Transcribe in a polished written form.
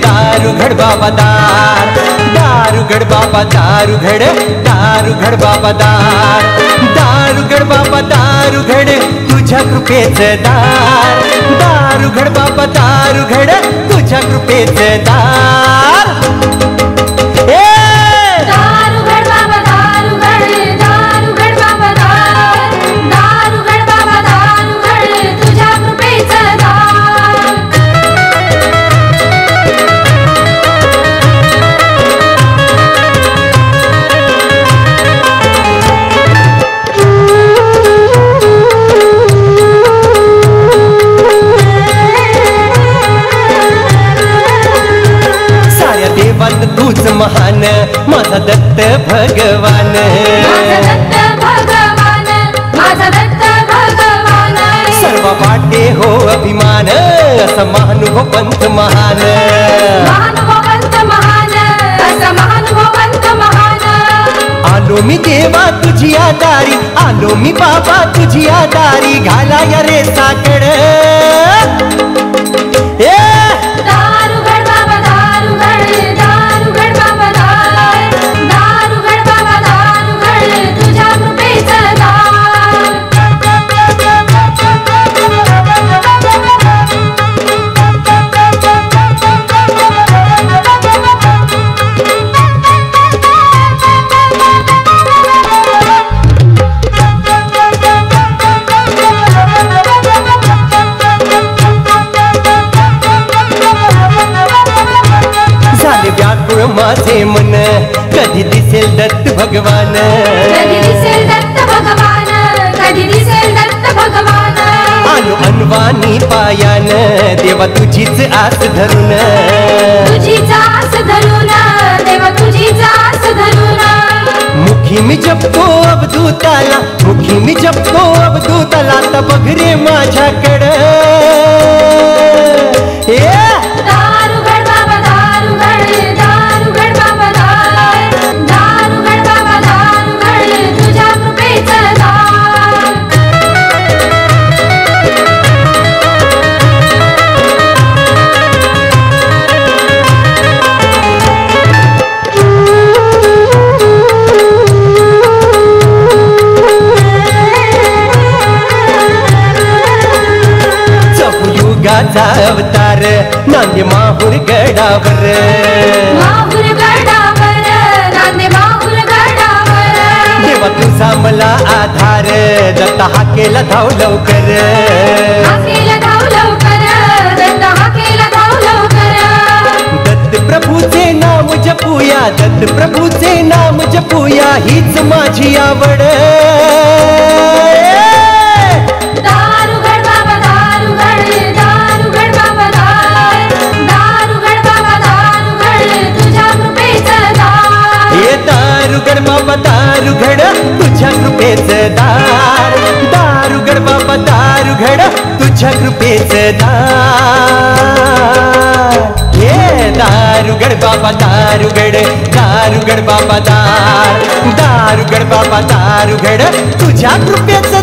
दारुगड बाबा दार, दारुगड बाबा दारुगड, दारुगड बाबा दार, दारुगड बाबा दारुगड तुझ्या कृपेचं दार, दारुगड बाबा दारुगड तुझ्या कृपेचं दार. दारुगड बाबा दारुगड, दारुगड बाबा दार, दारुगड बाबा दारुगड तुझ्या कृपेचं दार. तूच महान माझा दत्त भगवान, माझा दत्त भगवान, माझा दत्त भगवान. सर्व वाटे हो अभिमान असा महानुभवंत महान, महानुभवंत महान, असा महानुभवंत महान. आलो मी देवा तुझी दारी, आलो मी बाबा तुझी दारी, घाला या रे साकड. दारुगड बाबा दारुगड, दारुगड बाबा दार, दारुगड बाबा दारुगड तुझ्या कृपेचं दार. माझे मन कधी दिसेल दत्त भगवान, कधी दिसेल दत्त भगवान, कधी दिसेल दत्त भगवान. आलो अनवानी पायान देवा तुझीच आस धरून, तुझीच आस धरून, देवा तुझीच आस धरून. मुखी मी जपतो अवधूताला, मुखी मी जपतो अवधूताला, तर बघ रे माझ्याकडं. दारुगड बाबा दारुगड, दारुगड बाबा दार, दारुगड बाबा दारुगड तुझ्या कृपेचं दार. युगाचा अवतार नांदे माहूर गडावर, माहूर गडावर, नांदे माहूर गडावर. देवा तुझा मला आधार, दत्ता हा केला धाव लवकर, हाकेला धाव लवकर, दत्त हाकेला धाव लवकर. दत्त प्रभूचे नाम जपूया, दत्त प्रभूचे नाम जपूया, हीच माझी आवड. दारुगड बाबा दारुगड, दारुगड बाबा दार, दारुगड बाबा दारुगड तुझ्या कृपेचं दार. हे दारुगड बाबा दारुगड तुझ्या कृपेचं दार, दारुगड बाबा दारुगड तुझ्या कृपेचं दार. हे दारुगड बाबा दारुगड, दारुगड बाबा दार, दारुगड बाबा दारुगड तुझ्या कृपेचं